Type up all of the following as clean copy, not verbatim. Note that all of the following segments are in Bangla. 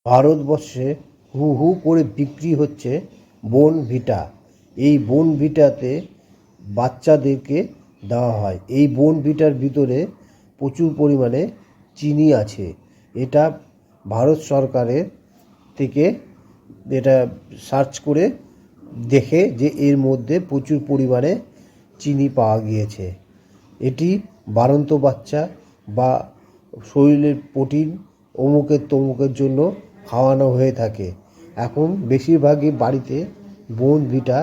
ভারতবর্ষে হু হু করে বিক্রি হচ্ছে বোর্নভিটা। এই বোর্নভিটাতে বাচ্চাদেরকে দেওয়া হয়। এই বোর্নভিটার ভিতরে প্রচুর পরিমাণে চিনি আছে। এটা ভারত সরকারের থেকে এটা সার্চ করে দেখে যে এর মধ্যে প্রচুর পরিমাণে চিনি পাওয়া গিয়েছে। এটি বাড়ন্ত বাচ্চা বা শরীরের প্রোটিন অমুকের তমুকের জন্য খাওয়ানো হয়ে থাকে। এখন বেশিরভাগই বাড়িতে বোর্নভিটা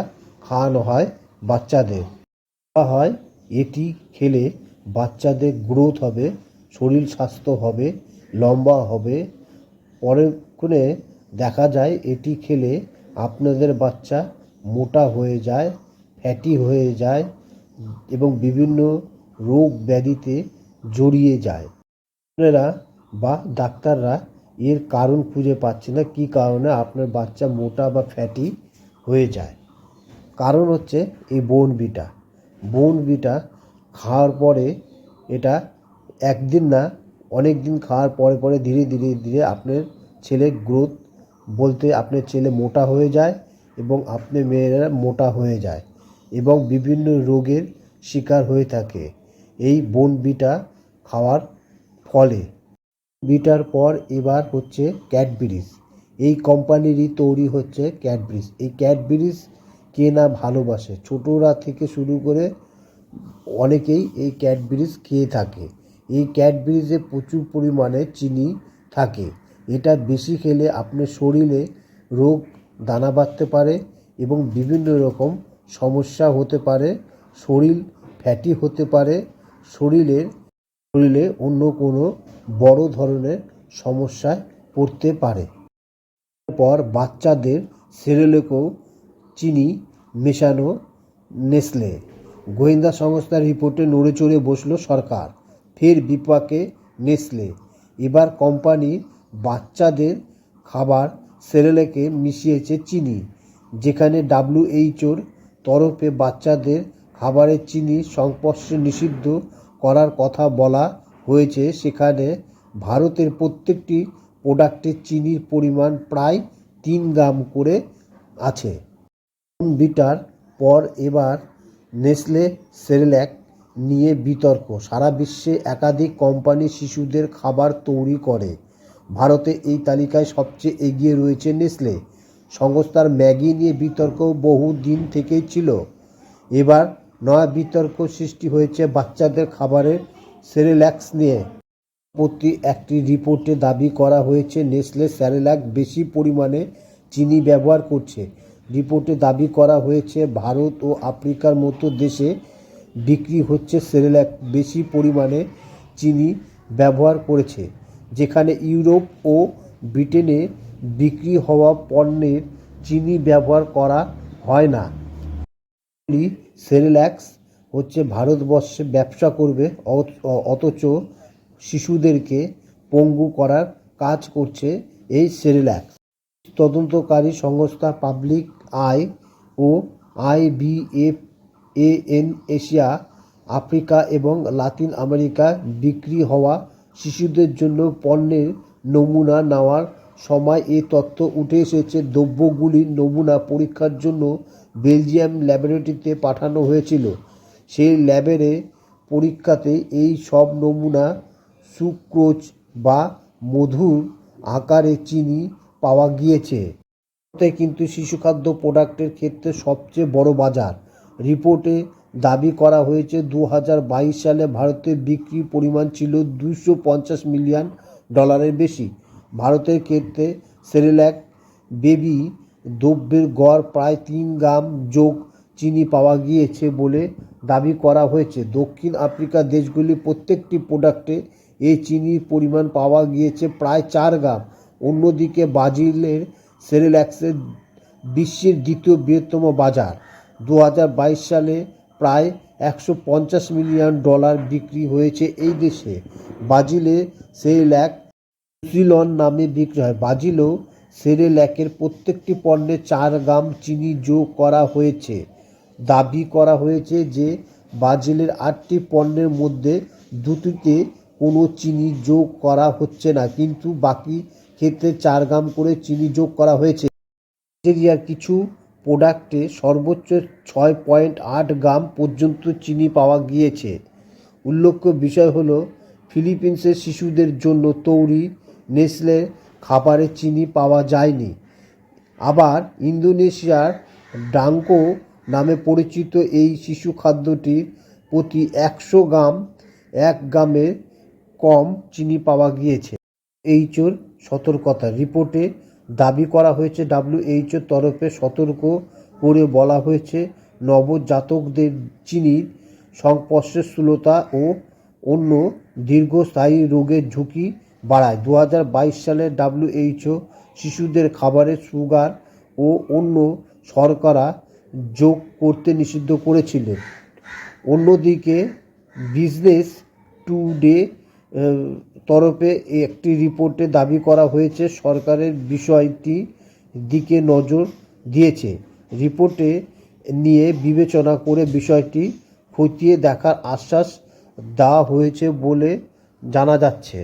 খাওয়ানো হয় বাচ্চাদের। বলা হয় এটি খেলে বাচ্চাদের গ্রোথ হবে, শরীর স্বাস্থ্য হবে, লম্বা হবে। পরক্ষণে দেখা যায় এটি খেলে আপনাদের বাচ্চা মোটা হয়ে যায়, ফ্যাটি হয়ে যায় এবং বিভিন্ন রোগ ব্যাধিতে জড়িয়ে যায়। আপনারা বা ডাক্তাররা এর কারণ খুঁজে পাচ্ছে না কী কারণে আপনার বাচ্চা মোটা বা ফ্যাটি হয়ে যায়। কারণ হচ্ছে এই বোর্নভিটা। বোর্নভিটা খাওয়ার পরে এটা একদিন না অনেক দিন খাওয়ার পরে পরে ধীরে ধীরে ধীরে আপনার ছেলের গ্রোথ বলতে আপনার ছেলে মোটা হয়ে যায় এবং আপনার মেয়েরা মোটা হয়ে যায় এবং বিভিন্ন রোগের শিকার হয়ে থাকে এই বোর্নভিটা খাওয়ার ফলে। বিটার পর এবার হচ্ছে ক্যাডবেরিজ। এই কোম্পানিরই তৈরি হচ্ছে ক্যাডবেরিজ। এই ক্যাডবেরিজ কে না ভালোবাসে, ছোটরা থেকে শুরু করে অনেকেই এই ক্যাডবেরিজ খেয়ে থাকে। এই ক্যাডবেরিজে প্রচুর পরিমাণে চিনি থাকে। এটা বেশি খেলে আপনার শরীরে রোগ দানা বাঁধতে পারে এবং বিভিন্ন রকম সমস্যা হতে পারে। শরীর ফ্যাটি হতে পারে, শরীরে অন্য কোনো বড় ধরনের সমস্যায় পড়তে পারে। এরপর বাচ্চাদের সেরেলেকেও চিনি মেশানো নেসলে। গোয়েন্দা সংস্থার রিপোর্টে নড়েচড়ে বসল সরকার, ফের বিপাকে নেসলে। এবার কোম্পানি বাচ্চাদের খাবার সেরেলেকে মিশিয়েছে চিনি। যেখানে WHO-র তরফে বাচ্চাদের খাবারে চিনি সংস্পর্শ নিষিদ্ধ করার কথা বলা হয়েছে, সেখানে ভারতের প্রত্যেকটি প্রোডাক্টে চিনির পরিমাণ প্রায় 3 গ্রাম করে আছে। বোর্নভিটার পর এবার নেসলে সেরেল্যাক নিয়ে বিতর্ক। সারা বিশ্বে একাধিক কোম্পানি শিশুদের খাবার তৈরি করে। ভারতে এই তালিকায় সবচেয়ে এগিয়ে রয়েছে নেসলে। সংস্থার ম্যাগি নিয়ে বিতর্ক বহু দিন থেকেই ছিল। এবার নয়া বিতর্ক সৃষ্টি হয়েছে বাচ্চাদের খাবারের সেরেল্যাক্স নিয়ে। সম্প্রতি একটি রিপোর্টে দাবি করা হয়েছে নেসলে সেরেল্যাক বেশি পরিমাণে চিনি ব্যবহার করছে। রিপোর্টে দাবি করা হয়েছে ভারত ও আফ্রিকার মতো দেশে বিক্রি হচ্ছে সেরেল্যাক বেশি পরিমাণে চিনি ব্যবহার করেছে, যেখানে ইউরোপ ও ব্রিটেনে বিক্রি হওয়া পণ্যের চিনি ব্যবহার করা হয় না। সেরেল্যাক্স হচ্ছে ভারতবর্ষে ব্যবসা করবে, অথচ শিশুদেরকে পঙ্গু করার কাজ করছে এই সেরেল্যাক্স। তদন্তকারী সংস্থা পাবলিক আই ও IBFAN এশিয়া, আফ্রিকা এবং লাতিন আমেরিকায় বিক্রি হওয়া শিশুদের জন্য পণ্যের নমুনা নেওয়ার সময় এ তথ্য উঠে এসেছে। দ্রব্যগুলির নমুনা পরীক্ষার জন্য বেলজিয়াম ল্যাবরেটরিতে পাঠানো হয়েছিল। সেই ল্যাবের পরীক্ষাতে এই সব নমুনা সুক্রোজ বা মধুর আকারে চিনি পাওয়া গিয়েছে। ভারতে কিন্তু শিশুখাদ্য প্রোডাক্টের ক্ষেত্রে সবচেয়ে বড় বাজার। রিপোর্টে দাবি করা হয়েছে 2022 সালে ভারতের বিক্রির পরিমাণ ছিল $250 মিলিয়ন বেশি। ভারতের ক্ষেত্রে সেরেল্যাক বেবি দ্রব্যের গড় প্রায় 3 গ্রাম যোগ চিনি পাওয়া গিয়েছে বলে দাবি করা হয়েছে। দক্ষিণ আফ্রিকার দেশগুলির প্রত্যেকটি প্রোডাক্টে এই চিনির পরিমাণ পাওয়া গিয়েছে প্রায় 4 গ্রাম। অন্যদিকে ব্রাজিলের সেরেল্যাক্সের বিশ্বের দ্বিতীয় বৃহত্তম বাজার। 2022 সালে প্রায় $150 মিলিয়ন বিক্রি হয়েছে এই দেশে। ব্রাজিলে সেরেল্যাক নুসিলন নামে বিক্রি হয়। ব্রাজিলেও সেরেল্যাকের প্রত্যেকটি পণ্যে 4 গ্রাম চিনি যোগ করা হয়েছে। দাবি করা হয়েছে যে ব্রাজিলের 8টি পণ্যের মধ্যে 2টিতে কোনো চিনি যোগ করা হচ্ছে না, কিন্তু বাকি ক্ষেত্রে 4 গ্রাম করে চিনি যোগ করা হয়েছে। নাইজেরিয়ার কিছু প্রোডাক্টে সর্বোচ্চ 6.8 গ্রাম পর্যন্ত চিনি পাওয়া গিয়েছে। উল্লেখ্য বিষয় হলো, ফিলিপিন্সের শিশুদের জন্য তৈরি নেসলে খাবারে চিনি পাওয়া যায়নি। আবার ইন্দোনেশিয়ার ডাঙ্কো নামে পরিচিত এই শিশু খাদ্যটির প্রতি 100 গ্রাম 1 গ্রামের কম চিনি পাওয়া গিয়েছে। এইচওর সতর্কতা রিপোর্টে দাবি করা হয়েছে, ডব্লিউএইচওর তরফে সতর্ক করে বলা হয়েছে, নবজাতকদের চিনির সংস্পর্শে স্থূলতা ও অন্য দীর্ঘস্থায়ী রোগের ঝুঁকি বাড়ায়। 2022 সালে ডব্লিউএইচও শিশুদের খাবারে সুগার ও অন্য শর্করা যোগ করতে নিষিদ্ধ করেছিল। অন্যদিকে বিজনেস টুডে তরফে একটি রিপোর্টে দাবি করা হয়েছে, সরকারের বিষয়টি দিকে নজর দিয়েছে। রিপোর্টে নিয়ে বিবেচনা করে বিষয়টি খতিয়ে দেখার আশ্বাস দেওয়া হয়েছে বলে জানা যাচ্ছে।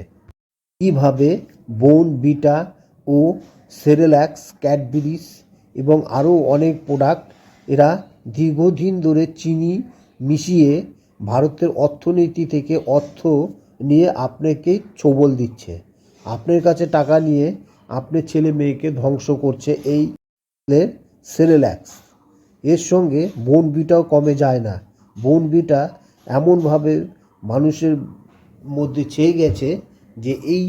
কীভাবে বোর্নভিটা ও সেরেল্যাক্স, ক্যাডবেরিজ এবং আরও অনেক প্রোডাক্ট এরা দীর্ঘদিন ধরে চিনি মিশিয়ে ভারতের অর্থনীতি থেকে অর্থ নিয়ে আপনাকে ছোবল দিচ্ছে। আপনার কাছে টাকা নিয়ে আপনার ছেলে মেয়েকে ধ্বংস করছে এই সেরেল্যাক্স। এর সঙ্গে বোর্নভিটাও কমে যায় না। বোর্নভিটা এমনভাবে মানুষের মধ্যে ছেয়ে গেছে যে এই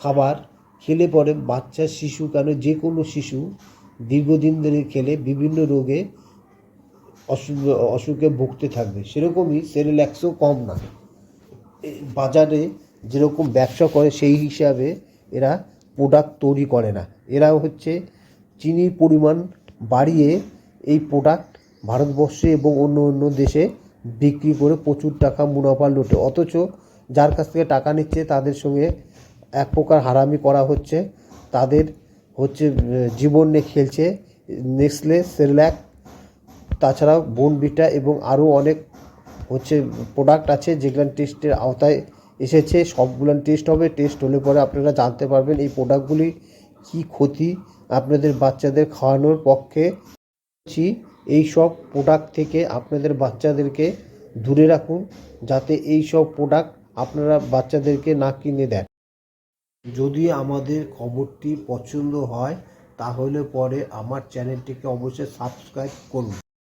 খাবার খেলে পরে বাচ্চা, শিশু কেন যে কোনো শিশু দীর্ঘদিন ধরে খেলে বিভিন্ন রোগে অসুখে ভুগতে থাকবে। সেরকমই সেরেল্যাক্সও কম না। বাজারে যেরকম ব্যবসা করে সেই হিসাবে এরা প্রোডাক্ট তৈরি করে না। এরা হচ্ছে চিনির পরিমাণ বাড়িয়ে এই প্রোডাক্ট ভারতবর্ষে এবং অন্য অন্য দেশে বিক্রি করে প্রচুর টাকা মুনাফা লোটে। অথচ যার কাছ থেকে টাকা নিচ্ছে তাদের সঙ্গে এক প্রকার হারামি করা হচ্ছে। তাদের হচ্ছে জীবন নিয়ে খেলছে। নেসলে, সেরেল্যাক, তাছাড়াও বোর্নভিটা এবং আরও অনেক হচ্ছে প্রোডাক্ট আছে যেগুলো টেস্টের আওতায় এসেছে। সবগুলো টেস্ট হবে। টেস্ট হলে পরে আপনারা জানতে পারবেন এই প্রোডাক্টগুলি কী ক্ষতি। আপনাদের বাচ্চাদের খাওয়ানোর পক্ষে এই সব প্রোডাক্ট থেকে আপনাদের বাচ্চাদেরকে দূরে রাখুন, যাতে এই সব প্রোডাক্ট আপনারা বাচ্চাদেরকে না কিনে দেন। যদি আমাদের খবরটি পছন্দ হয় তাহলে পরে আমার চ্যানেলটিকে অবশ্যই সাবস্ক্রাইব করুন।